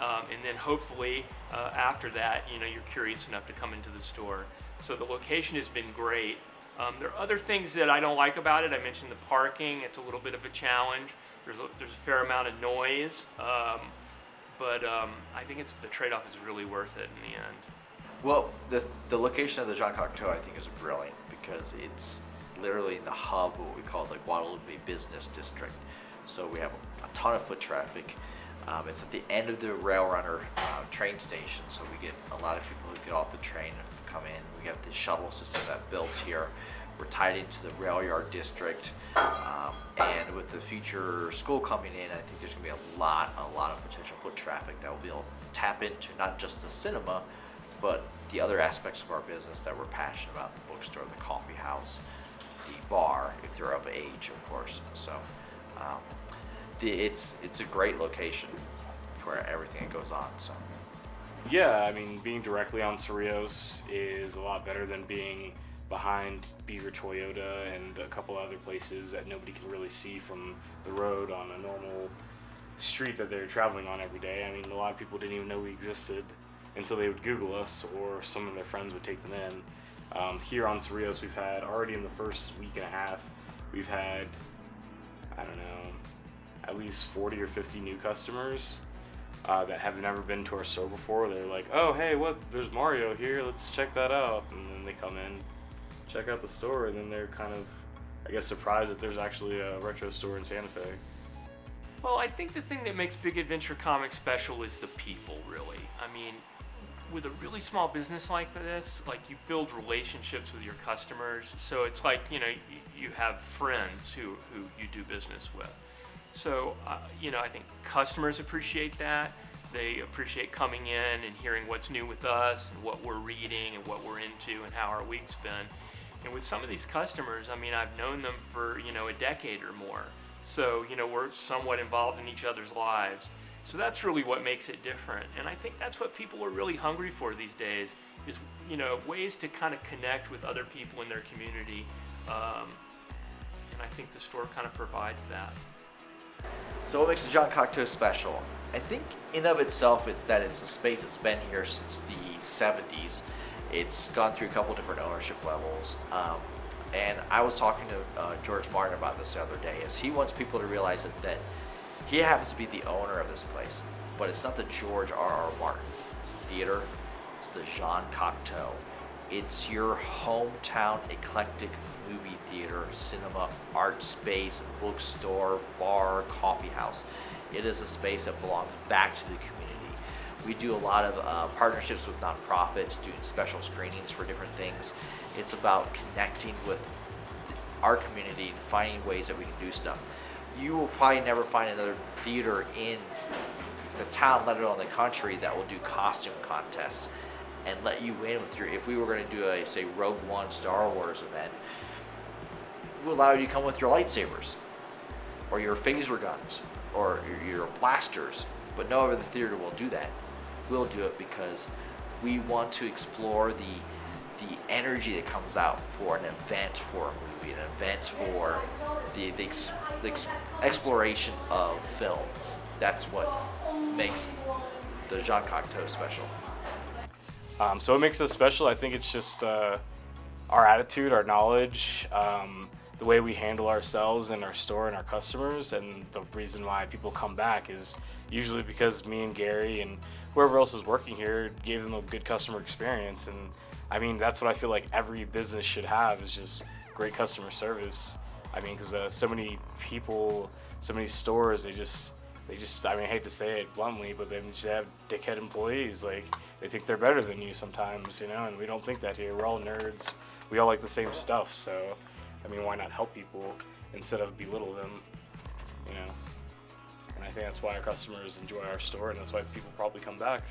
And then hopefully after that, you're curious enough to come into the store. So the location has been great. There are other things that I don't like about it. I mentioned the parking. It's a little bit of a challenge. There's a fair amount of noise, but I think the trade-off is really worth it in the end. Well, the location of the Jean Cocteau I think is brilliant because it's literally in the hub, what we call the Guadalupe Business District. So we have a ton of foot traffic. It's at the end of the Rail Runner train station, so we get a lot of people who get off the train and come in. We have the shuttle system that builds here. We're tied into the rail yard district, and with the future school coming in, I think there's going to be a lot of potential foot traffic that will be able to tap into not just the cinema, but the other aspects of our business that we're passionate about: the bookstore, the coffee house, the bar, if they're of age, of course. So it's a great location for everything that goes on. So Yeah, I mean, being directly on Cerrillos is a lot better than being behind Beaver Toyota and a couple other places that nobody can really see from the road on a normal street that they're traveling on every day. I mean, a lot of people didn't even know we existed until they would Google us, or some of their friends would take them in. Here on Cerrillos, we've had, already in the first week and a half, we've had, I don't know, at least 40 or 50 new customers that have never been to our store before. They're like, oh, hey, there's Mario here, let's check that out. And then they come in, check out the store, and then they're kind of, I guess, surprised that there's actually a retro store in Santa Fe. Well, I think the thing that makes Big Adventure Comics special is the people, really. I mean, with a really small business like this, like, you build relationships with your customers. So it's like, you have friends who you do business with. So, I think customers appreciate that. They appreciate coming in and hearing what's new with us and what we're reading and what we're into and how our week's been. And with some of these customers, I mean, I've known them for, a decade or more. So, we're somewhat involved in each other's lives. So that's really what makes it different. And I think that's what people are really hungry for these days is, ways to kind of connect with other people in their community. And I think the store kind of provides that. So what makes the Jean Cocteau special? I think in of itself that it's a space that's been here since the 70s. It's gone through a couple different ownership levels. And I was talking to George Martin about this the other day, is he wants people to realize that he happens to be the owner of this place, but it's not the George R.R. Martin Theater, it's the Jean Cocteau. It's your hometown eclectic movie theater, cinema, art space, bookstore, bar, coffee house. It is a space that belongs back to the community. We do a lot of partnerships with nonprofits, doing special screenings for different things. It's about connecting with our community and finding ways that we can do stuff. You will probably never find another theater in the town, let alone the country, that will do costume contests and let you in with if we were going to do a, say, Rogue One Star Wars event, we'll allow you to come with your lightsabers or your phaser guns or your blasters, but no other theater will do that. We'll do it because we want to explore the energy that comes out for an event for a movie, an event for the exploration of film. That's what makes the Jean Cocteau special. So what makes us special, I think it's just our attitude, our knowledge, the way we handle ourselves and our store and our customers. And the reason why people come back is usually because me and Gary and whoever else is working here gave them a good customer experience. And I mean, that's what I feel like every business should have, is just great customer service. I mean, because so many people, so many stores, they just, I mean, I hate to say it bluntly, but they just have dickhead employees. Like, they think they're better than you sometimes, and we don't think that here. We're all nerds. We all like the same stuff. So, I mean, why not help people instead of belittle them, And I think that's why our customers enjoy our store, and that's why people probably come back.